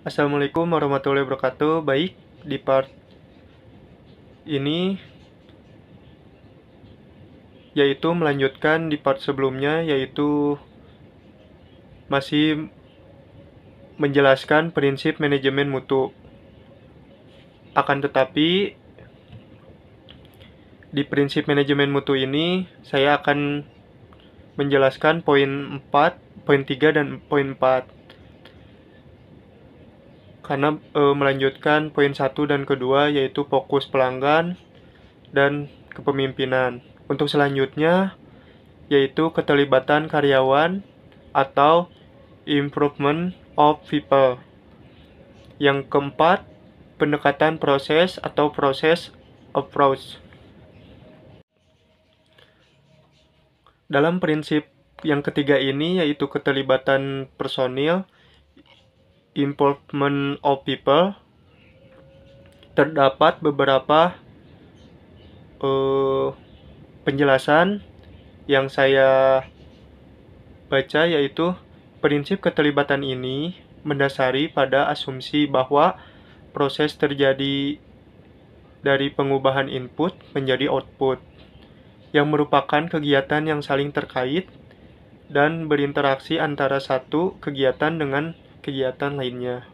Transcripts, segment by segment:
Assalamualaikum warahmatullahi wabarakatuh. Baik, di part ini yaitu melanjutkan di part sebelumnya, yaitu masih menjelaskan prinsip manajemen mutu. Akan tetapi di prinsip manajemen mutu ini saya akan menjelaskan poin 4, poin 3 dan poin 4. Karena melanjutkan poin 1 dan kedua, yaitu fokus pelanggan dan kepemimpinan. Untuk selanjutnya yaitu keterlibatan karyawan atau improvement of people. Yang keempat, pendekatan proses atau process approach. Dalam prinsip yang ketiga ini, yaitu keterlibatan personil, involvement of people, terdapat beberapa penjelasan yang saya baca, yaitu prinsip keterlibatan ini mendasari pada asumsi bahwa proses terjadi dari pengubahan input menjadi output, yang merupakan kegiatan yang saling terkait dan berinteraksi antara satu kegiatan dengan kegiatan lainnya.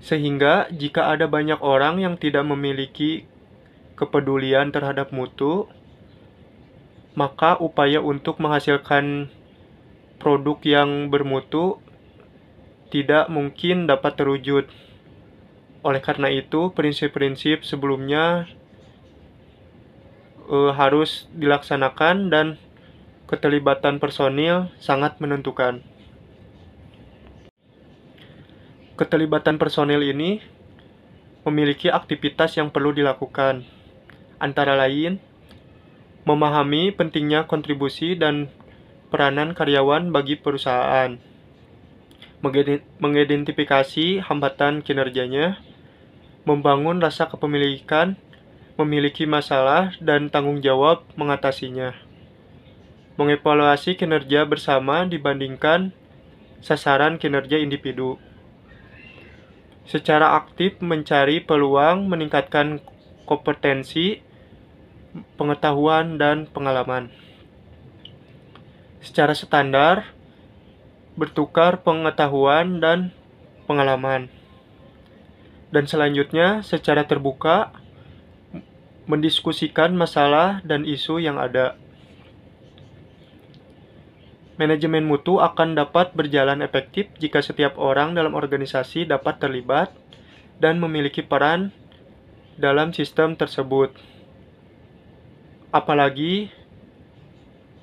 Sehingga jika ada banyak orang yang tidak memiliki kepedulian terhadap mutu, maka upaya untuk menghasilkan produk yang bermutu tidak mungkin dapat terwujud. Oleh karena itu, prinsip-prinsip sebelumnya harus dilaksanakan dan keterlibatan personil sangat menentukan. Keterlibatan personil ini memiliki aktivitas yang perlu dilakukan, antara lain memahami pentingnya kontribusi dan peranan karyawan bagi perusahaan, mengidentifikasi hambatan kinerjanya, membangun rasa kepemilikan, memiliki masalah dan tanggung jawab mengatasinya, mengevaluasi kinerja bersama dibandingkan sasaran kinerja individu, secara aktif mencari peluang meningkatkan kompetensi, pengetahuan, dan pengalaman. Secara standar, bertukar pengetahuan dan pengalaman. Dan selanjutnya, secara terbuka, mendiskusikan masalah dan isu yang ada. Manajemen mutu akan dapat berjalan efektif jika setiap orang dalam organisasi dapat terlibat dan memiliki peran dalam sistem tersebut. Apalagi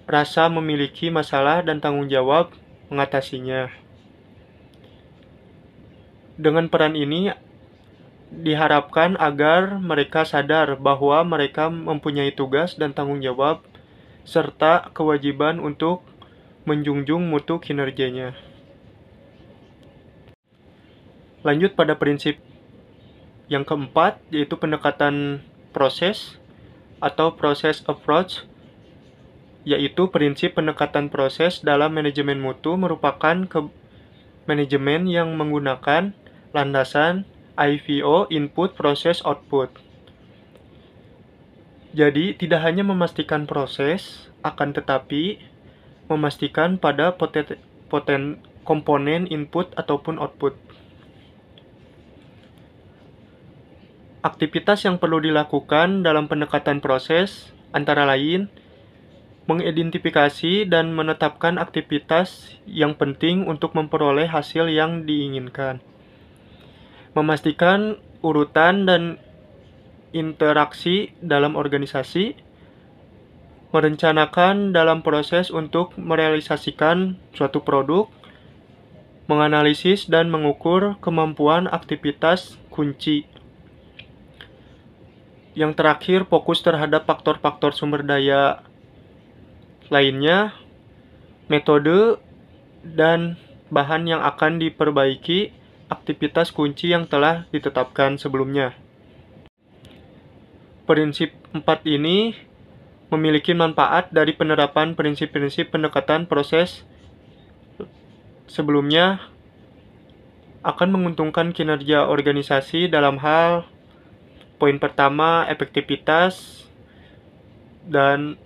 rasa memiliki masalah dan tanggung jawab mengatasinya. Dengan peran ini diharapkan agar mereka sadar bahwa mereka mempunyai tugas dan tanggung jawab serta kewajiban untuk menjunjung mutu kinerjanya. Lanjut pada prinsip yang keempat, yaitu pendekatan proses atau process approach, yaitu prinsip pendekatan proses dalam manajemen mutu merupakan manajemen yang menggunakan landasan IPO, input, process, output. Jadi, tidak hanya memastikan proses, akan tetapi memastikan pada komponen input ataupun output. Aktivitas yang perlu dilakukan dalam pendekatan proses antara lain mengidentifikasi dan menetapkan aktivitas yang penting untuk memperoleh hasil yang diinginkan, memastikan urutan dan interaksi dalam organisasi, merencanakan dalam proses untuk merealisasikan suatu produk, menganalisis dan mengukur kemampuan aktivitas kunci. Yang terakhir, fokus terhadap faktor-faktor sumber daya lainnya, metode, dan bahan yang akan diperbaiki aktivitas kunci yang telah ditetapkan sebelumnya. Prinsip 4 ini memiliki manfaat dari penerapan prinsip-prinsip pendekatan proses sebelumnya akan menguntungkan kinerja organisasi dalam hal poin pertama, efektivitas dan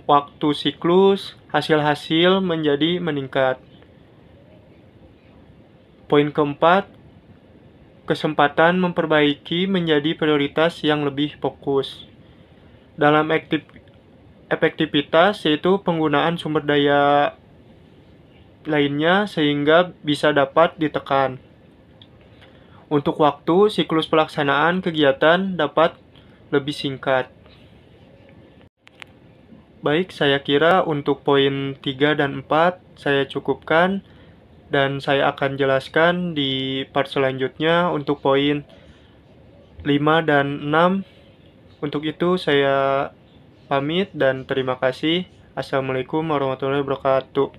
waktu siklus, hasil-hasil menjadi meningkat. Poin keempat, kesempatan memperbaiki menjadi prioritas yang lebih fokus. Dalam efektivitas yaitu penggunaan sumber daya lainnya sehingga bisa dapat ditekan. Untuk waktu, siklus pelaksanaan kegiatan dapat lebih singkat. Baik, saya kira untuk poin 3 dan 4 saya cukupkan dan saya akan jelaskan di part selanjutnya untuk poin 5 dan 6. Untuk itu saya pamit dan terima kasih. Assalamualaikum warahmatullahi wabarakatuh.